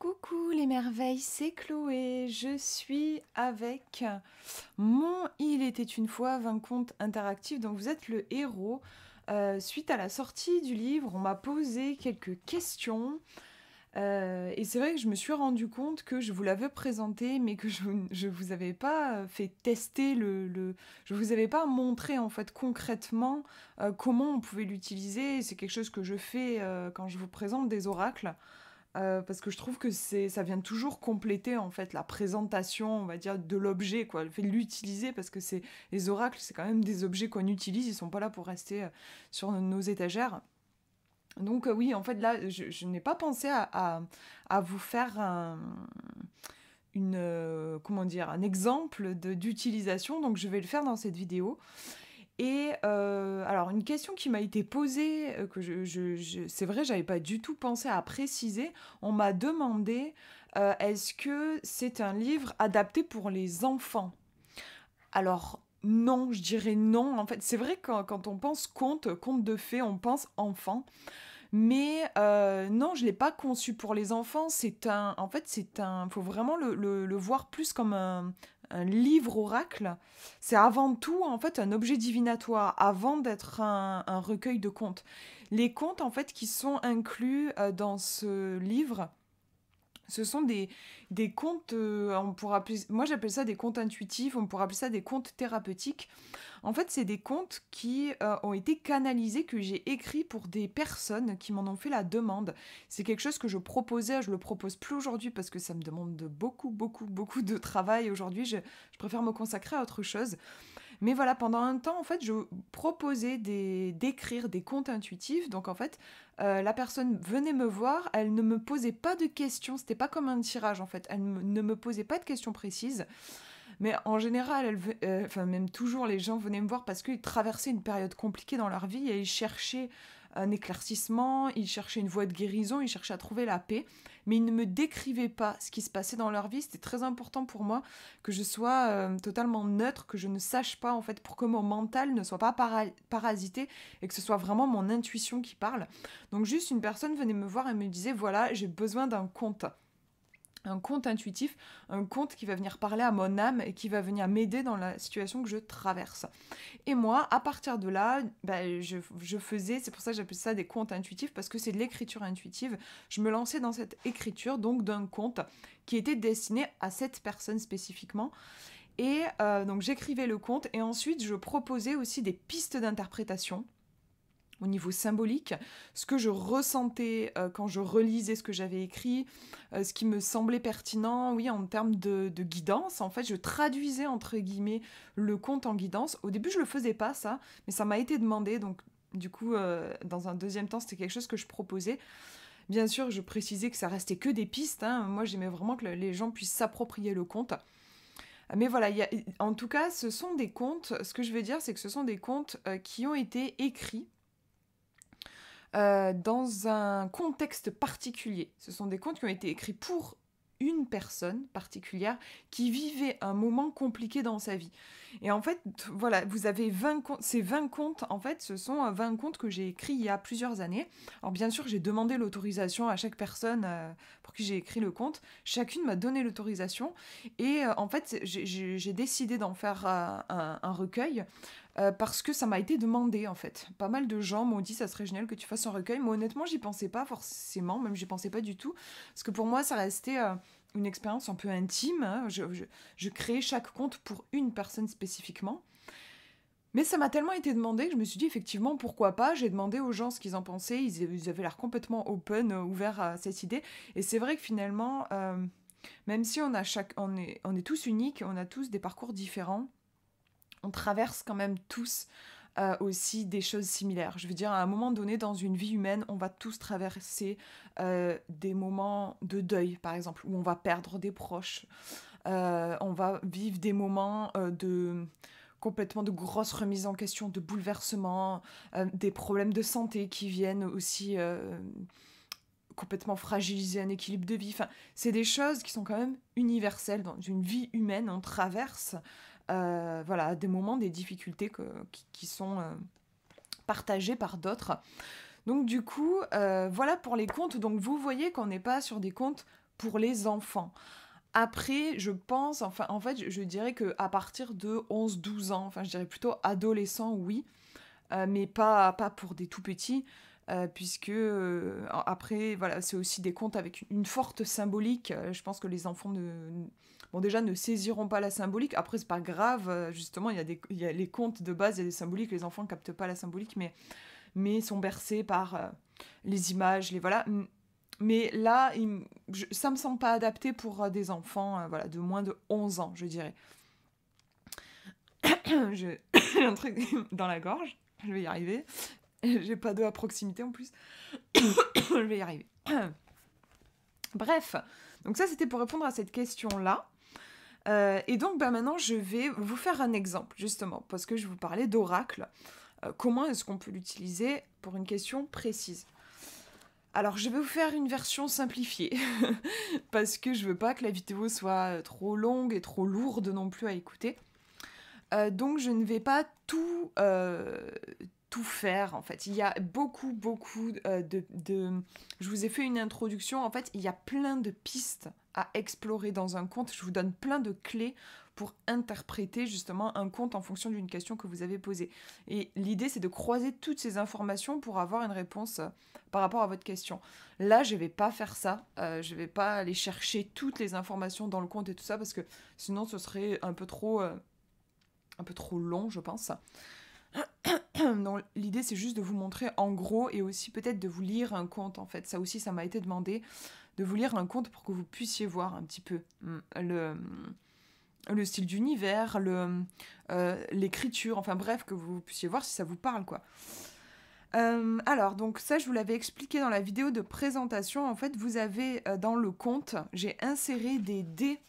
Coucou les merveilles, c'est Chloé. Je suis avec mon Il était une fois 20 contes interactifs. Donc vous êtes le héros. Suite à la sortie du livre, on m'a posé quelques questions. Et c'est vrai que je me suis rendu compte que je vous l'avais présenté, mais que je vous avais pas fait tester je vous avais pas montré en fait concrètement comment on pouvait l'utiliser. C'est quelque chose que je fais quand je vous présente des oracles. Parce que je trouve que ça vient toujours compléter en fait la présentation, on va dire, de l'objet, quoi. Le fait de l'utiliser, parce que les oracles, c'est quand même des objets qu'on utilise, ils sont pas là pour rester sur nos étagères. Donc oui, en fait là, je n'ai pas pensé à vous faire comment dire, un exemple d'utilisation, donc je vais le faire dans cette vidéo. Et alors, une question qui m'a été posée, c'est vrai, j'avais pas du tout pensé à préciser. On m'a demandé est-ce que c'est un livre adapté pour les enfants? Alors, non, je dirais non. En fait, c'est vrai que quand on pense conte de fées, on pense enfant. Mais non, je l'ai pas conçu pour les enfants. En fait, faut vraiment le voir plus comme un livre oracle. C'est avant tout en fait un objet divinatoire, avant d'être un recueil de contes. Les contes en fait qui sont inclus dans ce livre, ce sont des contes, moi j'appelle ça des contes intuitifs, on pourrait appeler ça des contes thérapeutiques. En fait, c'est des contes qui ont été canalisés, que j'ai écrits pour des personnes qui m'en ont fait la demande. C'est quelque chose que je proposais, je le propose plus aujourd'hui parce que ça me demande beaucoup de travail aujourd'hui. Je préfère me consacrer à autre chose. Mais voilà, pendant un temps, en fait, je proposais d'écrire des contes intuitifs. Donc, en fait, la personne venait me voir, elle ne me posait pas de questions. C'était pas comme un tirage, en fait. Ne me posait pas de questions précises. Mais en général, enfin même toujours, les gens venaient me voir parce qu'ils traversaient une période compliquée dans leur vie et ils cherchaient un éclaircissement, ils cherchaient une voie de guérison, ils cherchaient à trouver la paix, mais ils ne me décrivaient pas ce qui se passait dans leur vie. C'était très important pour moi que je sois totalement neutre, que je ne sache pas en fait, pour que mon mental ne soit pas parasité et que ce soit vraiment mon intuition qui parle. Donc juste une personne venait me voir et me disait voilà, j'ai besoin d'un conte, un conte intuitif, un conte qui va venir parler à mon âme et qui va venir m'aider dans la situation que je traverse. Et moi, à partir de là, je faisais, c'est pour ça que j'appelle ça des contes intuitifs, parce que c'est de l'écriture intuitive. Je me lançais dans cette écriture, donc d'un conte qui était destiné à cette personne spécifiquement. Et donc j'écrivais le conte et ensuite je proposais aussi des pistes d'interprétation au niveau symbolique, ce que je ressentais quand je relisais ce que j'avais écrit, ce qui me semblait pertinent, oui, en termes de guidance. En fait, je traduisais, entre guillemets, le conte en guidance. Au début, je le faisais pas, ça, mais ça m'a été demandé, donc du coup, dans un deuxième temps, c'était quelque chose que je proposais. Bien sûr, je précisais que ça restait que des pistes, hein. Moi, j'aimais vraiment que les gens puissent s'approprier le conte. Mais voilà, en tout cas, ce sont des contes, ce que je veux dire, c'est que ce sont des contes qui ont été écrits dans un contexte particulier. Ce sont des contes qui ont été écrits pour une personne particulière qui vivait un moment compliqué dans sa vie. Et en fait, voilà, vous avez 20 contes. Ces 20 contes, en fait, ce sont 20 contes que j'ai écrits il y a plusieurs années. Alors bien sûr, j'ai demandé l'autorisation à chaque personne pour qui j'ai écrit le conte. Chacune m'a donné l'autorisation. Et en fait, j'ai décidé d'en faire un recueil parce que ça m'a été demandé en fait. Pas mal de gens m'ont dit ça serait génial que tu fasses un recueil. Moi honnêtement j'y pensais pas forcément, même j'y pensais pas du tout. Parce que pour moi ça restait une expérience un peu intime, hein. Je créais chaque conte pour une personne spécifiquement. Mais ça m'a tellement été demandé que je me suis dit effectivement pourquoi pas. J'ai demandé aux gens ce qu'ils en pensaient. Ils avaient l'air complètement open, ouverts à cette idée. Et c'est vrai que finalement, même si on est tous uniques, on a tous des parcours différents, on traverse quand même tous aussi des choses similaires. Je veux dire, à un moment donné dans une vie humaine, on va tous traverser des moments de deuil, par exemple, où on va perdre des proches. On va vivre des moments de complètement de grosses remises en question, de bouleversements, des problèmes de santé qui viennent aussi complètement fragiliser un équilibre de vie. Enfin, c'est des choses qui sont quand même universelles dans une vie humaine. On traverse voilà, des moments, des difficultés qui sont partagées par d'autres. Donc du coup, voilà pour les contes. Donc vous voyez qu'on n'est pas sur des contes pour les enfants. Après, je pense, enfin, en fait, je dirais qu'à partir de 11-12 ans, enfin, je dirais plutôt adolescent, oui, mais pas pour des tout petits, puisque après, voilà, c'est aussi des contes avec une forte symbolique. Je pense que les enfants bon, déjà, ne saisiront pas la symbolique. Après, c'est pas grave, justement, il y a les contes de base, il y a des symboliques, les enfants captent pas la symbolique, mais sont bercés par les images, les voilà. Mais là, ça me semble pas adapté pour des enfants voilà, de moins de 11 ans, je dirais. J'ai un truc dans la gorge, je vais y arriver. J'ai pas d'eau à proximité en plus. Je vais y arriver. Bref, donc ça c'était pour répondre à cette question-là. Et donc maintenant je vais vous faire un exemple, justement, parce que je vous parlais d'oracle. Comment est-ce qu'on peut l'utiliser pour une question précise? Alors, je vais vous faire une version simplifiée, parce que je veux pas que la vidéo soit trop longue et trop lourde non plus à écouter. Donc, je ne vais pas tout faire, en fait. Il y a beaucoup Je vous ai fait une introduction. En fait, il y a plein de pistes à explorer dans un conte. Je vous donne plein de clés pour interpréter justement un conte en fonction d'une question que vous avez posée. Et l'idée, c'est de croiser toutes ces informations pour avoir une réponse par rapport à votre question. Là, je vais pas faire ça. Je vais pas aller chercher toutes les informations dans le conte et tout ça, parce que sinon, ce serait un peu trop long, je pense. Donc, l'idée, c'est juste de vous montrer en gros et aussi peut-être de vous lire un conte, en fait. Ça aussi, ça m'a été demandé de vous lire un conte pour que vous puissiez voir un petit peu le style d'univers, l'écriture, enfin bref, que vous puissiez voir si ça vous parle, quoi. Alors, donc ça, je vous l'avais expliqué dans la vidéo de présentation. En fait, vous avez dans le conte, j'ai inséré des dés.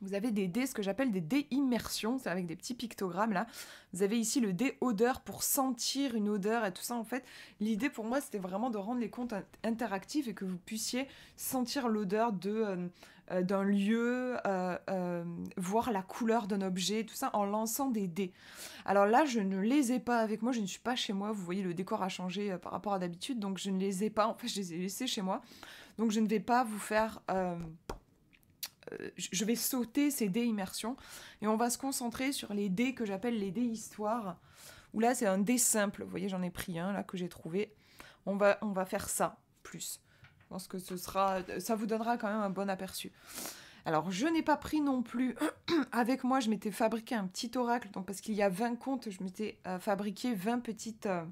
Vous avez des dés, ce que j'appelle des dés immersion, c'est avec des petits pictogrammes là. Vous avez ici le dé odeur pour sentir une odeur et tout ça. En fait, l'idée pour moi, c'était vraiment de rendre les contes interactifs et que vous puissiez sentir l'odeur d'un lieu, voir la couleur d'un objet, tout ça en lançant des dés. Alors là, je ne les ai pas avec moi, je ne suis pas chez moi. Vous voyez, le décor a changé par rapport à d'habitude, donc je ne les ai pas. En fait, je les ai laissés chez moi. Donc je ne vais pas vous faire... je vais sauter ces dés immersion et on va se concentrer sur les dés que j'appelle les dés histoire, où là c'est un dé simple. Vous voyez, j'en ai pris un là que j'ai trouvé. On va faire ça plus. Je pense que ça vous donnera quand même un bon aperçu. Alors, je n'ai pas pris non plus avec moi, je m'étais fabriqué un petit oracle, donc parce qu'il y a 20 contes, je m'étais fabriqué 20 petites... en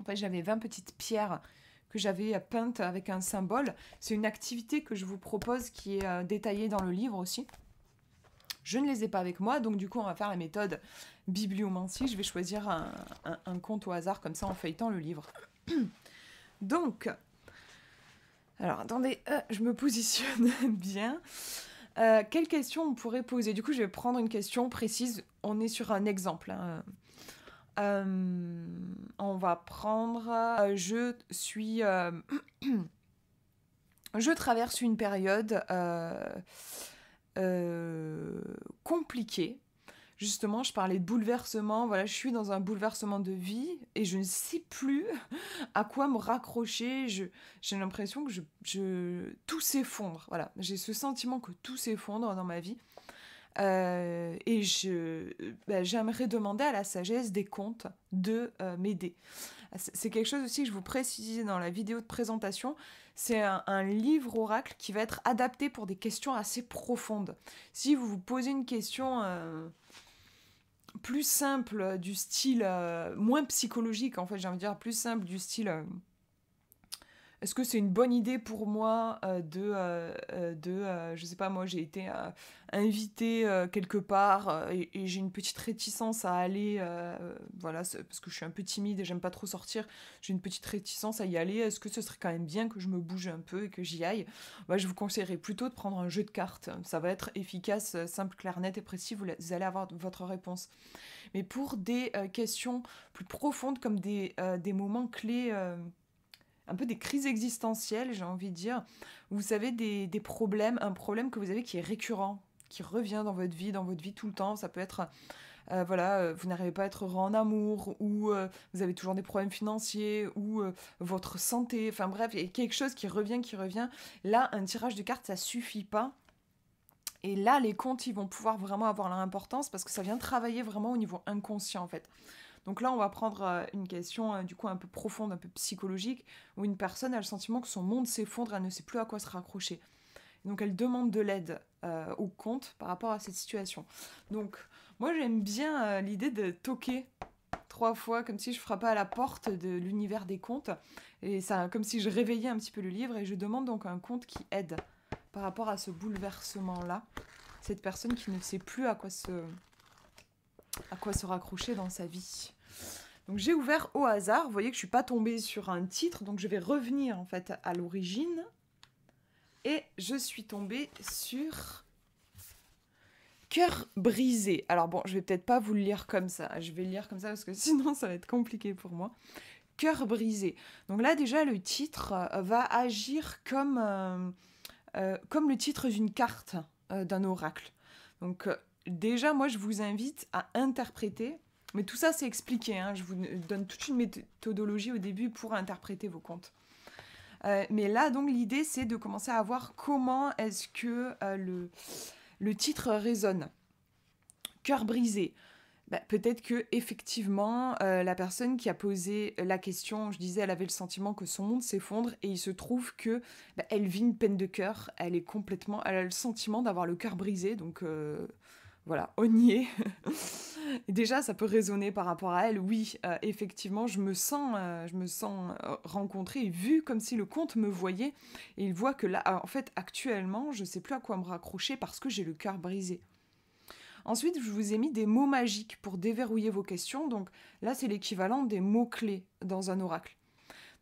fait, j'avais 20 petites pierres que j'avais peintes avec un symbole. C'est une activité que je vous propose qui est détaillée dans le livre aussi. Je ne les ai pas avec moi, donc du coup, on va faire la méthode bibliomancie. Je vais choisir un conte au hasard, comme ça, en feuilletant le livre. Donc... Alors, attendez, je me positionne bien. Quelle question on pourrait poser? Du coup, je vais prendre une question précise. On est sur un exemple. Hein. On va prendre... je traverse une période compliquée. Justement, je parlais de bouleversement. Voilà, je suis dans un bouleversement de vie et je ne sais plus à quoi me raccrocher. J'ai l'impression que tout s'effondre. Voilà, j'ai ce sentiment que tout s'effondre dans ma vie. Et j'aimerais demander à la sagesse des contes de m'aider. C'est quelque chose aussi que je vous précisais dans la vidéo de présentation. C'est un livre oracle qui va être adapté pour des questions assez profondes. Si vous vous posez une question... plus simple, du style moins psychologique, en fait, j'ai envie de dire, plus simple, du style est-ce que c'est une bonne idée pour moi je sais pas, moi j'ai été invitée quelque part et j'ai une petite réticence à aller, voilà, parce que je suis un peu timide et j'aime pas trop sortir, j'ai une petite réticence à y aller, est-ce que ce serait quand même bien que je me bouge un peu et que j'y aille? Je vous conseillerais plutôt de prendre un jeu de cartes, ça va être efficace, simple, clair, net et précis, vous allez avoir votre réponse. Mais pour des questions plus profondes comme des moments clés... un peu des crises existentielles, j'ai envie de dire. Vous savez, des problèmes, un problème que vous avez qui est récurrent, qui revient dans votre vie tout le temps. Ça peut être voilà, vous n'arrivez pas à être heureux en amour, ou vous avez toujours des problèmes financiers, ou votre santé, enfin bref, il y a quelque chose qui revient. Là, un tirage de cartes, ça suffit pas. Et là, les contes, ils vont pouvoir vraiment avoir leur importance parce que ça vient travailler vraiment au niveau inconscient, en fait. Donc là, on va prendre une question du coup un peu profonde, un peu psychologique, où une personne a le sentiment que son monde s'effondre, elle ne sait plus à quoi se raccrocher. Donc elle demande de l'aide au conte par rapport à cette situation. Donc moi j'aime bien l'idée de toquer 3 fois, comme si je frappais à la porte de l'univers des contes, et ça, comme si je réveillais un petit peu le livre, et je demande donc un conte qui aide par rapport à ce bouleversement-là, cette personne qui ne sait plus à quoi se raccrocher dans sa vie. Donc j'ai ouvert au hasard, vous voyez que je suis pas tombée sur un titre, donc je vais revenir en fait à l'origine, et je suis tombée sur Cœur brisé. Alors bon, je vais peut-être pas vous le lire comme ça, je vais le lire comme ça parce que sinon ça va être compliqué pour moi. Cœur brisé. Donc là déjà le titre va agir comme le titre d'une carte d'un oracle. Donc déjà moi je vous invite à interpréter, mais tout ça c'est expliqué, hein, je vous donne toute une méthodologie au début pour interpréter vos contes. Mais là donc l'idée c'est de commencer à voir comment est-ce que le titre résonne. Cœur brisé. Peut-être que effectivement la personne qui a posé la question, je disais, elle avait le sentiment que son monde s'effondre et il se trouve que elle vit une peine de cœur, elle a le sentiment d'avoir le cœur brisé, donc voilà, on y est. Déjà, ça peut résonner par rapport à elle. Oui, effectivement, je me sens rencontrée et vue comme si le conte me voyait et il voit que là, en fait, actuellement, je ne sais plus à quoi me raccrocher parce que j'ai le cœur brisé. Ensuite, je vous ai mis des mots magiques pour déverrouiller vos questions. Donc là, c'est l'équivalent des mots-clés dans un oracle.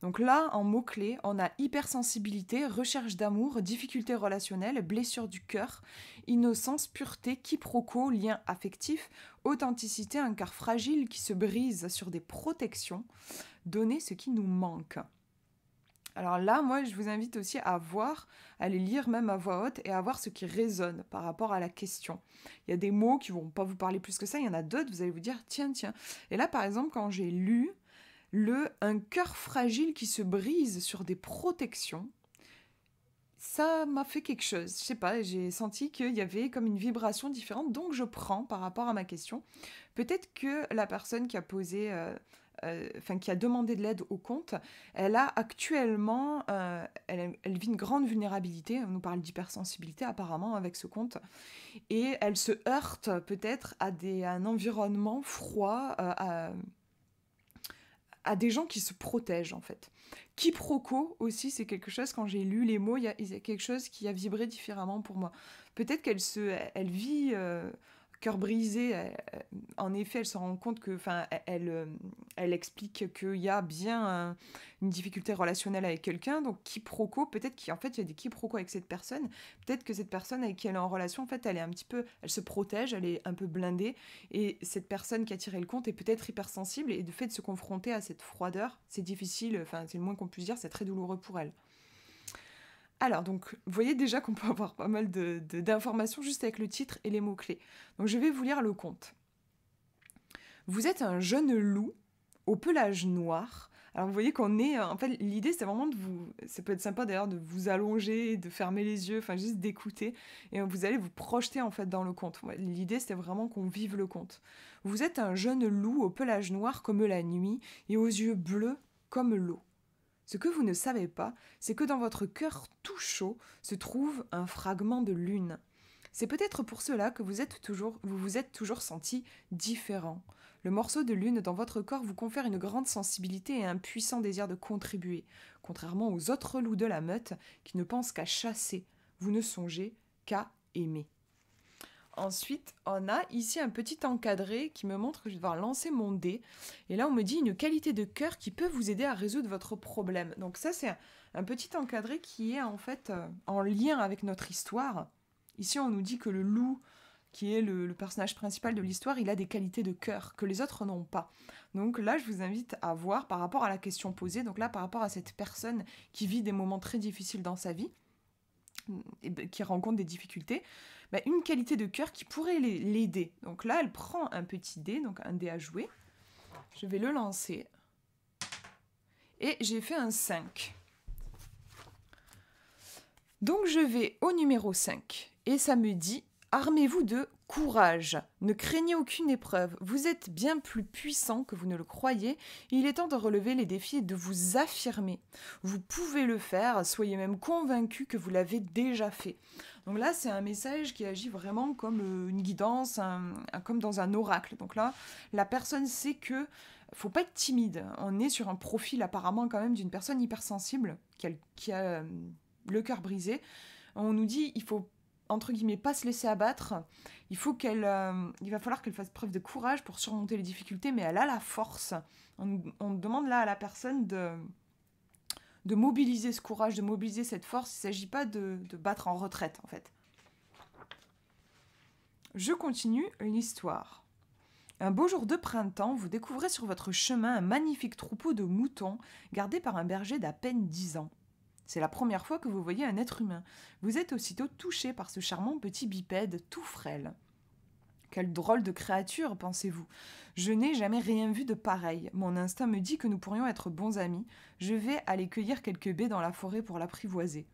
Donc là, en mots-clés, on a hypersensibilité, recherche d'amour, difficulté relationnelle, blessure du cœur, innocence, pureté, quiproquo, lien affectif, authenticité, un cœur fragile qui se brise sur des protections, donner ce qui nous manque. Alors là, moi, je vous invite aussi à voir, à les lire même à voix haute et à voir ce qui résonne par rapport à la question. Il y a des mots qui vont pas vous parler plus que ça, il y en a d'autres, vous allez vous dire, tiens. Et là, par exemple, quand j'ai lu un cœur fragile qui se brise sur des protections, ça m'a fait quelque chose. Je sais pas, j'ai senti qu'il y avait comme une vibration différente, donc je prends par rapport à ma question. Peut-être que la personne qui a posé... qui a demandé de l'aide au conte, elle a actuellement, elle vit une grande vulnérabilité, on nous parle d'hypersensibilité apparemment avec ce conte, et elle se heurte peut-être à un environnement froid, à des gens qui se protègent en fait. Quiproquo aussi, c'est quelque chose, quand j'ai lu les mots, il y a quelque chose qui a vibré différemment pour moi. Peut-être elle vit cœur brisé, en effet, elle se rend compte que, elle explique qu'il y a bien une difficulté relationnelle avec quelqu'un, donc quiproquo, peut-être qu'en fait il y a des quiproquos avec cette personne, peut-être que cette personne avec qui elle est en relation, en fait, elle se protège, elle est un peu blindée, et cette personne qui a tiré le compte est peut-être hypersensible, et de fait de se confronter à cette froideur, c'est difficile, c'est le moins qu'on puisse dire, c'est très douloureux pour elle. Alors, donc, vous voyez déjà qu'on peut avoir pas mal d'informations juste avec le titre et les mots-clés. Donc, je vais vous lire le conte. Vous êtes un jeune loup au pelage noir. Alors, vous voyez qu'on est... En fait, l'idée, c'est vraiment de vous... Ça peut être sympa, d'ailleurs, de vous allonger, de fermer les yeux, juste d'écouter. Et vous allez vous projeter, en fait, dans le conte. L'idée, c'était vraiment qu'on vive le conte. Vous êtes un jeune loup au pelage noir comme la nuit et aux yeux bleus comme l'eau. Ce que vous ne savez pas, c'est que dans votre cœur tout chaud se trouve un fragment de lune. C'est peut-être pour cela que vous vous êtes toujours senti différent. Le morceau de lune dans votre corps vous confère une grande sensibilité et un puissant désir de contribuer, contrairement aux autres loups de la meute qui ne pensent qu'à chasser. Vous ne songez qu'à aimer. Ensuite, on a ici un petit encadré qui me montre que je vais devoir lancer mon dé. Et là, on me dit une qualité de cœur qui peut vous aider à résoudre votre problème. Donc ça, c'est un petit encadré qui est en fait en lien avec notre histoire. Ici, on nous dit que le loup, qui est le personnage principal de l'histoire, il a des qualités de cœur que les autres n'ont pas. Donc là, je vous invite à voir par rapport à la question posée. Donc là, par rapport à cette personne qui vit des moments très difficiles dans sa vie. qui rencontre des difficultés, une qualité de cœur qui pourrait l'aider. Donc là, elle prend un petit dé, donc un dé à jouer. Je vais le lancer. Et j'ai fait un 5. Donc je vais au numéro 5. Et ça me dit, armez-vous de courage. Ne craignez aucune épreuve. Vous êtes bien plus puissant que vous ne le croyez. Il est temps de relever les défis et de vous affirmer. Vous pouvez le faire. Soyez même convaincus que vous l'avez déjà fait. Donc là, c'est un message qui agit vraiment comme une guidance, comme dans un oracle. Donc là, la personne sait que faut pas être timide. On est sur un profil apparemment quand même d'une personne hypersensible qui a le cœur brisé. On nous dit il faut entre guillemets pas se laisser abattre. Il va falloir qu'elle fasse preuve de courage pour surmonter les difficultés, mais elle a la force. On demande là à la personne de mobiliser ce courage, de mobiliser cette force. Il ne s'agit pas de battre en retraite en fait. Je continue l'histoire. Un beau jour de printemps, vous découvrez sur votre chemin un magnifique troupeau de moutons gardé par un berger d'à peine 10 ans. C'est la première fois que vous voyez un être humain. Vous êtes aussitôt touché par ce charmant petit bipède tout frêle. Quelle drôle de créature, pensez-vous. Je n'ai jamais rien vu de pareil. Mon instinct me dit que nous pourrions être bons amis. Je vais aller cueillir quelques baies dans la forêt pour l'apprivoiser.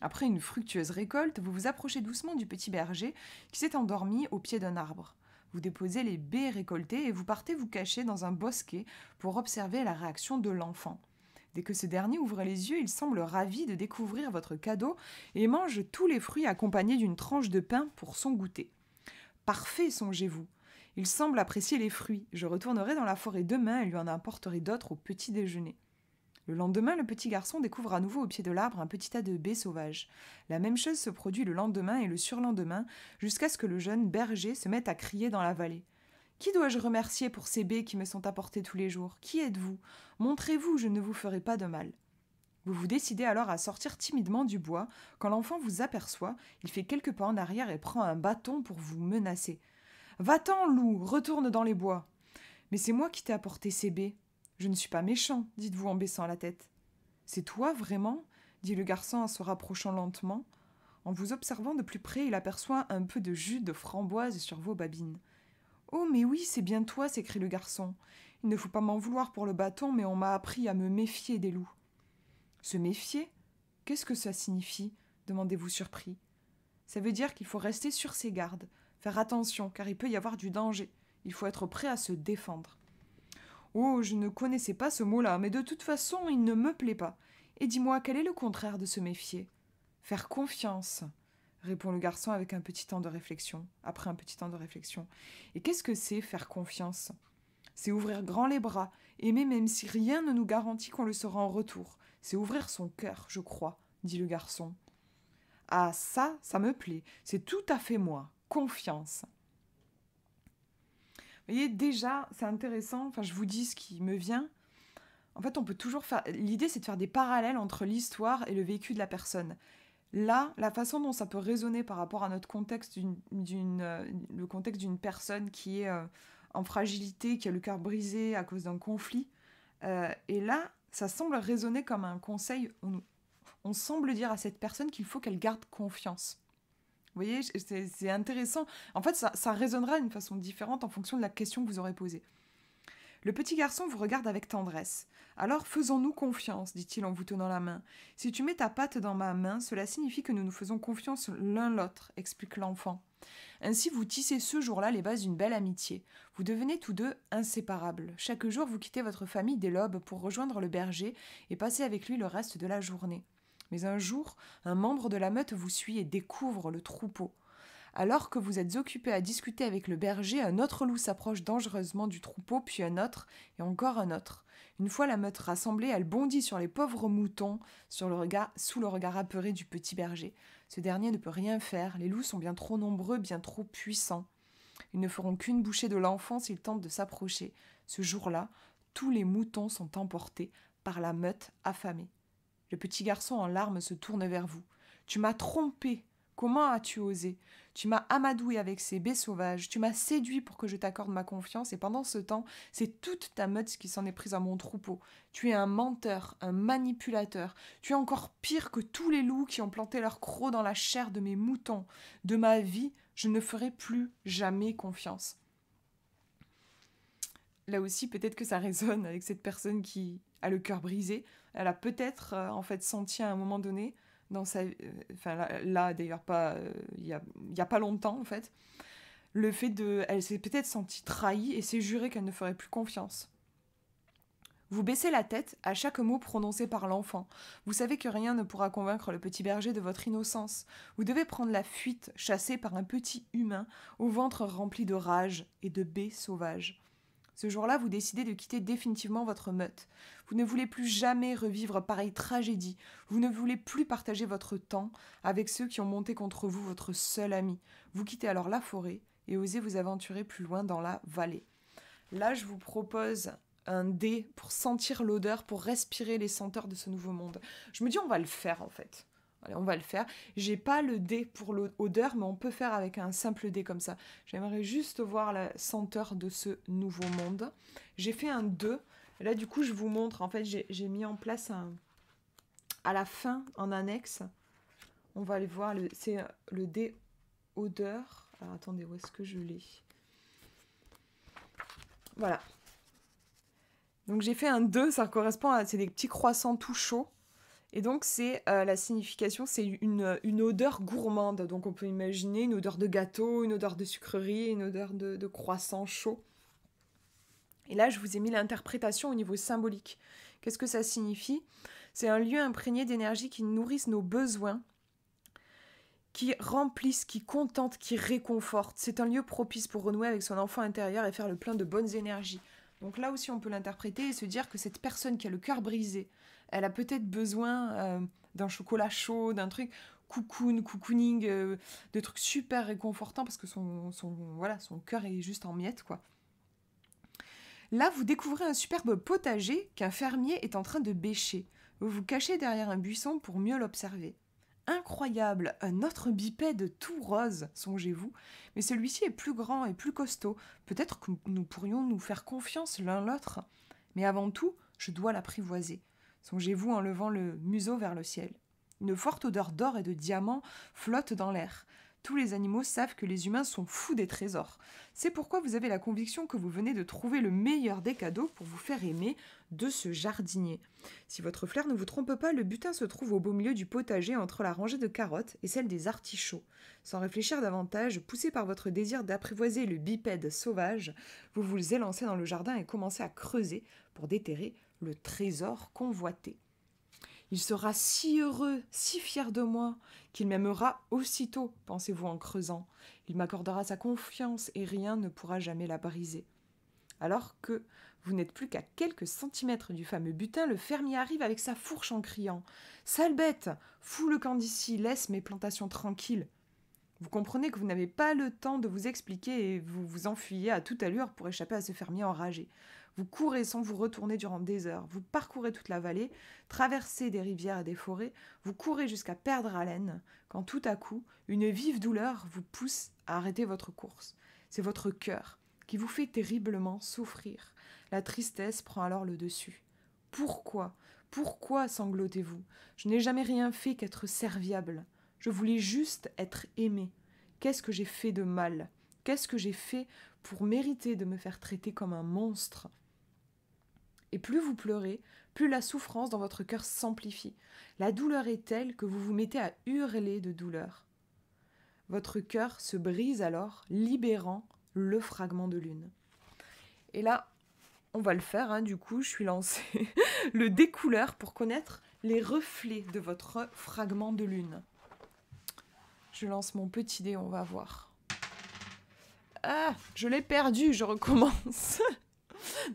Après une fructueuse récolte, vous vous approchez doucement du petit berger qui s'est endormi au pied d'un arbre. Vous déposez les baies récoltées et vous partez vous cacher dans un bosquet pour observer la réaction de l'enfant. Dès que ce dernier ouvre les yeux, il semble ravi de découvrir votre cadeau et mange tous les fruits accompagnés d'une tranche de pain pour son goûter. Parfait, songez-vous. Il semble apprécier les fruits. Je retournerai dans la forêt demain et lui en apporterai d'autres au petit déjeuner. Le lendemain, le petit garçon découvre à nouveau au pied de l'arbre un petit tas de baies sauvages. La même chose se produit le lendemain et le surlendemain, jusqu'à ce que le jeune berger se mette à crier dans la vallée. « Qui dois-je remercier pour ces baies qui me sont apportées tous les jours ? Qui êtes-vous ? Montrez-vous, je ne vous ferai pas de mal. » Vous vous décidez alors à sortir timidement du bois. Quand l'enfant vous aperçoit, il fait quelques pas en arrière et prend un bâton pour vous menacer. « Va-t'en, loup, retourne dans les bois. »« Mais c'est moi qui t'ai apporté ces baies. »« Je ne suis pas méchant, dites-vous en baissant la tête. »« C'est toi, vraiment ?» dit le garçon en se rapprochant lentement. En vous observant de plus près, il aperçoit un peu de jus de framboise sur vos babines. « Oh, mais oui, c'est bien toi, s'écrie le garçon. Il ne faut pas m'en vouloir pour le bâton, mais on m'a appris à me méfier des loups. »« Se méfier ? Qu'est-ce que ça signifie ? Demandez-vous surpris. Ça veut dire qu'il faut rester sur ses gardes, faire attention, car il peut y avoir du danger. Il faut être prêt à se défendre. »« Oh, je ne connaissais pas ce mot-là, mais de toute façon, il ne me plaît pas. Et dis-moi, quel est le contraire de se méfier ? » ?»« Faire confiance, » répond le garçon avec un petit temps de réflexion, après un petit temps de réflexion. « Et qu'est-ce que c'est, faire confiance ? C'est ouvrir grand les bras, aimer même si rien ne nous garantit qu'on le sera en retour. C'est ouvrir son cœur, je crois, dit le garçon. Ah, ça me plaît, c'est tout à fait moi, confiance. » Vous voyez, déjà, c'est intéressant, je vous dis ce qui me vient. En fait, on peut toujours faire... L'idée, c'est de faire des parallèles entre l'histoire et le vécu de la personne. Là, la façon dont ça peut résonner par rapport à notre contexte, le contexte d'une personne qui est en fragilité, qui a le cœur brisé à cause d'un conflit, et là, ça semble résonner comme un conseil. On semble dire à cette personne qu'il faut qu'elle garde confiance. Vous voyez, c'est intéressant. En fait, ça résonnera d'une façon différente en fonction de la question que vous aurez posée. Le petit garçon vous regarde avec tendresse. « Alors faisons-nous confiance, dit-il en vous tenant la main. Si tu mets ta patte dans ma main, cela signifie que nous nous faisons confiance l'un l'autre, explique l'enfant. Ainsi vous tissez ce jour-là les bases d'une belle amitié. Vous devenez tous deux inséparables. Chaque jour, vous quittez votre famille dès l'aube pour rejoindre le berger et passer avec lui le reste de la journée. Mais un jour, un membre de la meute vous suit et découvre le troupeau. Alors que vous êtes occupé à discuter avec le berger, un autre loup s'approche dangereusement du troupeau, puis un autre, et encore un autre. Une fois la meute rassemblée, elle bondit sur les pauvres moutons, sous le regard apeuré du petit berger. Ce dernier ne peut rien faire, les loups sont bien trop nombreux, bien trop puissants. Ils ne feront qu'une bouchée de l'enfant s'ils tentent de s'approcher. Ce jour-là, tous les moutons sont emportés par la meute affamée. Le petit garçon en larmes se tourne vers vous. « Tu m'as trompé. Comment as-tu osé? Tu m'as amadoué avec ces baies sauvages, tu m'as séduit pour que je t'accorde ma confiance, et pendant ce temps, c'est toute ta meute qui s'en est prise à mon troupeau. Tu es un menteur, un manipulateur, tu es encore pire que tous les loups qui ont planté leur croc dans la chair de mes moutons. De ma vie, je ne ferai plus jamais confiance. Là aussi, peut-être que ça résonne avec cette personne qui a le cœur brisé. Elle a peut-être en fait senti à un moment donné dans sa, enfin là, d'ailleurs pas, il y a pas longtemps en fait, le fait de, elle s'est peut-être sentie trahie et s'est juré qu'elle ne ferait plus confiance. Vous baissez la tête à chaque mot prononcé par l'enfant. Vous savez que rien ne pourra convaincre le petit berger de votre innocence. Vous devez prendre la fuite, chassé par un petit humain au ventre rempli de rage et de baies sauvages. Ce jour-là, vous décidez de quitter définitivement votre meute. Vous ne voulez plus jamais revivre pareille tragédie. Vous ne voulez plus partager votre temps avec ceux qui ont monté contre vous votre seul ami. Vous quittez alors la forêt et osez vous aventurer plus loin dans la vallée. Là, je vous propose un dé pour sentir l'odeur, pour respirer les senteurs de ce nouveau monde. Je me dis, on va le faire en fait. Allez, on va le faire. J'ai pas le dé pour l'odeur, mais on peut faire avec un simple dé comme ça. J'aimerais juste voir la senteur de ce nouveau monde. J'ai fait un 2. Et là, du coup, je vous montre. En fait, j'ai mis en place à la fin, en annexe. On va aller voir. C'est le dé odeur. Alors, attendez, où est-ce que je l'ai? Voilà. Donc, j'ai fait un 2. Ça correspond à... C'est des petits croissants tout chauds. Et donc, c'est la signification, c'est une odeur gourmande. Donc, on peut imaginer une odeur de gâteau, une odeur de sucrerie, une odeur de croissant chaud. Et là, je vous ai mis l'interprétation au niveau symbolique. Qu'est-ce que ça signifie? C'est un lieu imprégné d'énergie qui nourrisse nos besoins, qui remplissent, qui contentent, qui réconfortent. C'est un lieu propice pour renouer avec son enfant intérieur et faire le plein de bonnes énergies. Donc là aussi, on peut l'interpréter et se dire que cette personne qui a le cœur brisé, elle a peut-être besoin d'un chocolat chaud, d'un truc cocooning, de trucs super réconfortants parce que son cœur est juste en miettes, quoi. Là, vous découvrez un superbe potager qu'un fermier est en train de bêcher. Vous vous cachez derrière un buisson pour mieux l'observer. Incroyable, un autre bipède tout rose, songez-vous, mais celui-ci est plus grand et plus costaud. Peut-être que nous pourrions nous faire confiance l'un l'autre. Mais avant tout, je dois l'apprivoiser. Songez-vous en levant le museau vers le ciel. Une forte odeur d'or et de diamants flotte dans l'air. Tous les animaux savent que les humains sont fous des trésors. C'est pourquoi vous avez la conviction que vous venez de trouver le meilleur des cadeaux pour vous faire aimer de ce jardinier. Si votre flair ne vous trompe pas, le butin se trouve au beau milieu du potager entre la rangée de carottes et celle des artichauts. Sans réfléchir davantage, poussé par votre désir d'apprivoiser le bipède sauvage, vous vous élancez dans le jardin et commencez à creuser pour déterrer le trésor convoité. Il sera si heureux, si fier de moi, qu'il m'aimera aussitôt, pensez-vous en creusant. Il m'accordera sa confiance et rien ne pourra jamais la briser. Alors que vous n'êtes plus qu'à quelques centimètres du fameux butin, le fermier arrive avec sa fourche en criant « Sale bête, fous le camp d'ici, laisse mes plantations tranquilles !» Vous comprenez que vous n'avez pas le temps de vous expliquer et vous vous enfuyez à toute allure pour échapper à ce fermier enragé. Vous courez sans vous retourner durant des heures, vous parcourez toute la vallée, traversez des rivières et des forêts, vous courez jusqu'à perdre haleine, quand tout à coup, une vive douleur vous pousse à arrêter votre course. C'est votre cœur qui vous fait terriblement souffrir. La tristesse prend alors le dessus. Pourquoi? Pourquoi sanglotez-vous? Je n'ai jamais rien fait qu'être serviable. Je voulais juste être aimé. Qu'est-ce que j'ai fait de mal? Qu'est-ce que j'ai fait pour mériter de me faire traiter comme un monstre? Et plus vous pleurez, plus la souffrance dans votre cœur s'amplifie. La douleur est telle que vous vous mettez à hurler de douleur. Votre cœur se brise alors, libérant le fragment de lune. Et là, on va le faire, du coup, je suis lancée le découleur pour connaître les reflets de votre fragment de lune. Je lance mon petit dé, on va voir. Ah, je l'ai perdu, je recommence.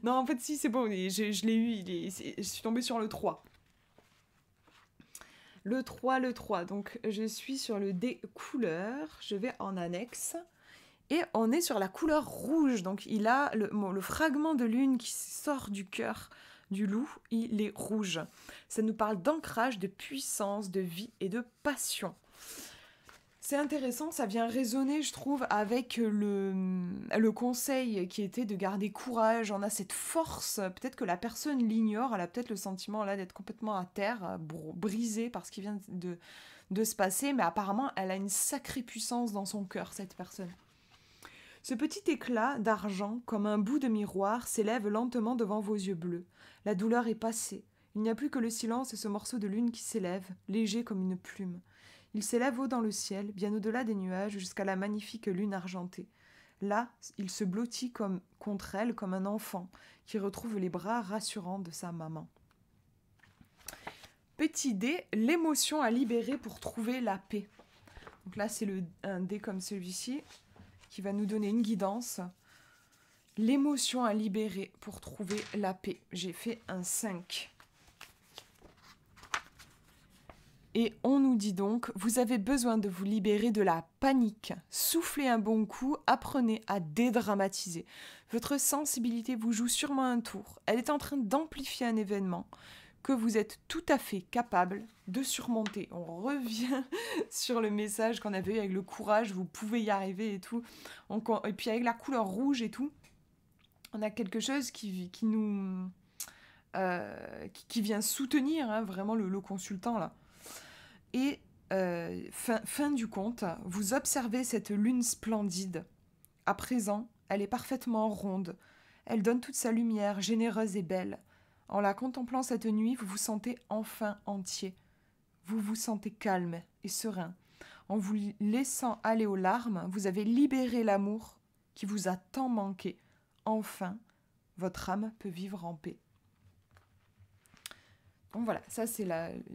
Non, en fait, si, c'est bon, je l'ai eu, je suis tombée sur le 3. Le 3. Donc, je suis sur le dé couleur, je vais en annexe. Et on est sur la couleur rouge. Donc, il a le fragment de lune qui sort du cœur du loup, il est rouge. Ça nous parle d'ancrage, de puissance, de vie et de passion. C'est intéressant, ça vient résonner, je trouve, avec le conseil qui était de garder courage. On a cette force, peut-être que la personne l'ignore, elle a peut-être le sentiment là d'être complètement à terre, brisée par ce qui vient de se passer, mais apparemment, elle a une sacrée puissance dans son cœur, cette personne. Ce petit éclat d'argent, comme un bout de miroir, s'élève lentement devant vos yeux bleus. La douleur est passée. Il n'y a plus que le silence et ce morceau de lune qui s'élève, léger comme une plume. Il s'élève haut dans le ciel, bien au-delà des nuages, jusqu'à la magnifique lune argentée. Là, il se blottit contre elle comme un enfant qui retrouve les bras rassurants de sa maman. Petit dé, l'émotion à libérer pour trouver la paix. Donc là, c'est un dé comme celui-ci qui va nous donner une guidance. L'émotion à libérer pour trouver la paix. J'ai fait un 5. Et on nous dit donc, vous avez besoin de vous libérer de la panique. Soufflez un bon coup, apprenez à dédramatiser. Votre sensibilité vous joue sûrement un tour. Elle est en train d'amplifier un événement que vous êtes tout à fait capable de surmonter. On revient sur le message qu'on avait eu avec le courage, vous pouvez y arriver et tout. Et puis avec la couleur rouge et tout, on a quelque chose qui nous... qui vient soutenir vraiment le consultant là. Et fin du compte, vous observez cette lune splendide. À présent, elle est parfaitement ronde. Elle donne toute sa lumière, généreuse et belle. En la contemplant cette nuit, vous vous sentez enfin entier. Vous vous sentez calme et serein. En vous laissant aller aux larmes, vous avez libéré l'amour qui vous a tant manqué. Enfin, votre âme peut vivre en paix. Donc voilà, ça c'est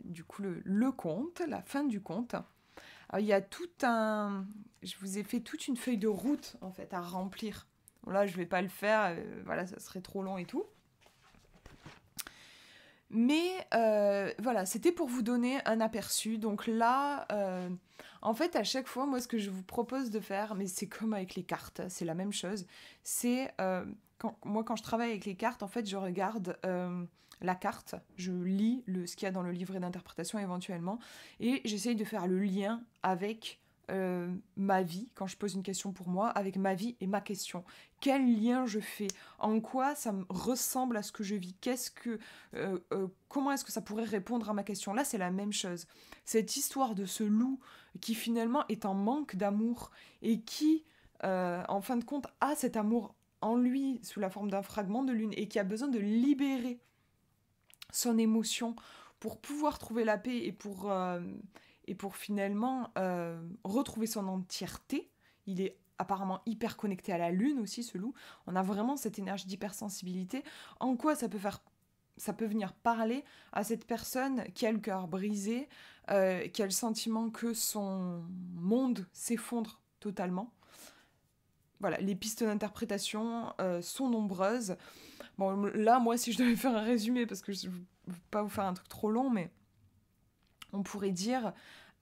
du coup le conte, la fin du conte. Alors, il y a je vous ai fait toute une feuille de route en fait à remplir. Bon, là, je vais pas le faire, voilà, ça serait trop long et tout. Mais voilà, c'était pour vous donner un aperçu. Donc là, en fait, à chaque fois, moi, ce que je vous propose de faire, mais c'est comme avec les cartes, c'est la même chose, c'est quand je travaille avec les cartes, en fait, je regarde la carte, je lis ce qu'il y a dans le livret d'interprétation éventuellement, et j'essaye de faire le lien avec ma vie, quand je pose une question pour moi, avec ma vie et ma question. Quel lien je fais? En quoi ça me ressemble à ce que je vis? Comment est-ce que ça pourrait répondre à ma question? Là, c'est la même chose. Cette histoire de ce loup qui finalement est en manque d'amour et qui, en fin de compte, a cet amour en lui sous la forme d'un fragment de lune et qui a besoin de libérer son émotion pour pouvoir trouver la paix et pour finalement retrouver son entièreté. Il est apparemment hyper connecté à la lune aussi, ce loup. On a vraiment cette énergie d'hypersensibilité. En quoi ça peut venir parler à cette personne qui a le cœur brisé, qui a le sentiment que son monde s'effondre totalement. Voilà, les pistes d'interprétation sont nombreuses. Bon, là, moi, si je devais faire un résumé, parce que je ne veux pas vous faire un truc trop long, mais on pourrait dire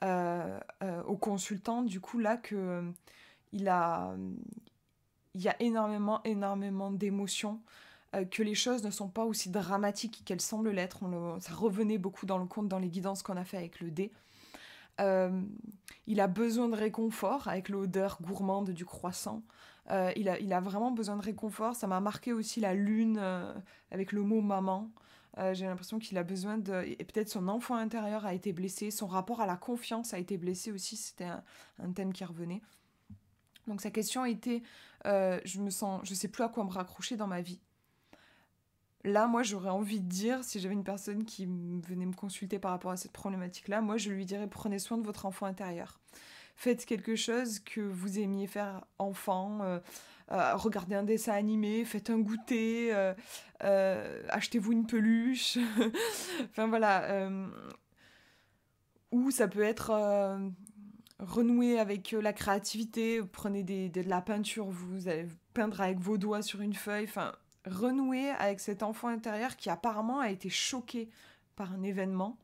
au consultant, du coup, là, que il y a énormément d'émotions, que les choses ne sont pas aussi dramatiques qu'elles semblent l'être. Ça revenait beaucoup dans le conte, dans les guidances qu'on a fait avec le dé. Il a besoin de réconfort avec l'odeur gourmande du croissant. Il a vraiment besoin de réconfort. Ça m'a marqué aussi la lune avec le mot maman. J'ai l'impression qu'il a besoin et peut-être son enfant intérieur a été blessé. Son rapport à la confiance a été blessé aussi. C'était un thème qui revenait. Donc sa question était je sais plus à quoi me raccrocher dans ma vie. Là, moi, j'aurais envie de dire, si j'avais une personne qui venait me consulter par rapport à cette problématique-là, moi, je lui dirais, prenez soin de votre enfant intérieur. Faites quelque chose que vous aimiez faire enfant, regardez un dessin animé, faites un goûter, achetez-vous une peluche. Enfin, voilà. Ou ça peut être renouer avec la créativité, prenez de la peinture, vous allez peindre avec vos doigts sur une feuille, enfin... renouer avec cet enfant intérieur qui apparemment a été choqué par un événement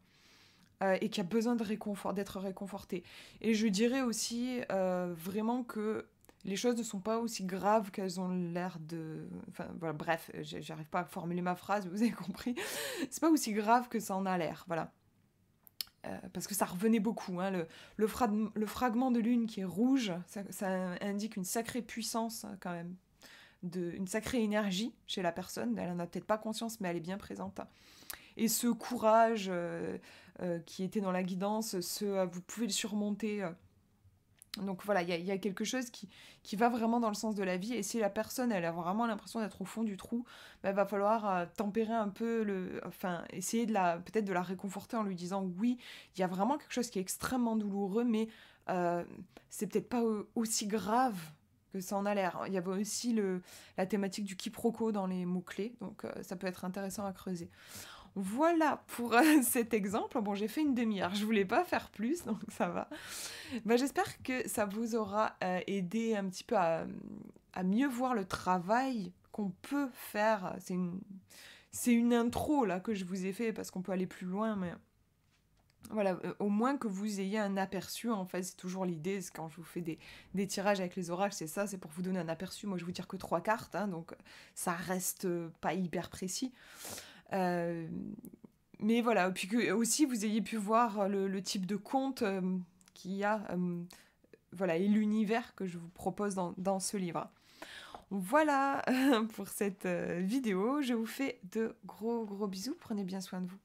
et qui a besoin d'être réconforté. Et je dirais aussi vraiment que les choses ne sont pas aussi graves qu'elles ont l'air de... Enfin, voilà, bref, j'arrive pas à formuler ma phrase, vous avez compris. C'est pas aussi grave que ça en a l'air, voilà. parce que ça revenait beaucoup, hein, le fragment de lune qui est rouge, ça indique une sacrée puissance quand même, une sacrée énergie chez la personne. Elle en a peut-être pas conscience, mais elle est bien présente. Et ce courage qui était dans la guidance, vous pouvez le surmonter. Donc voilà, il y a quelque chose qui va vraiment dans le sens de la vie. Et si la personne, elle a vraiment l'impression d'être au fond du trou, bah, va falloir tempérer un peu, enfin, essayer peut-être de la réconforter en lui disant oui, il y a vraiment quelque chose qui est extrêmement douloureux, mais c'est peut-être pas aussi grave que ça en a l'air. Il y avait aussi la thématique du quiproquo dans les mots-clés, donc ça peut être intéressant à creuser. Voilà pour cet exemple. Bon, j'ai fait une demi-heure, je voulais pas faire plus, donc ça va. Bah, j'espère que ça vous aura aidé un petit peu à mieux voir le travail qu'on peut faire. C'est une intro là que je vous ai fait parce qu'on peut aller plus loin, mais voilà, au moins que vous ayez un aperçu. En fait, c'est toujours l'idée, c'est quand je vous fais des tirages avec les oracles, c'est ça, c'est pour vous donner un aperçu. Moi, je vous tire que 3 cartes, hein, donc ça reste pas hyper précis. Mais voilà, puis que aussi vous ayez pu voir le type de conte qu'il y a, voilà, et l'univers que je vous propose dans ce livre. Voilà pour cette vidéo. Je vous fais de gros bisous. Prenez bien soin de vous.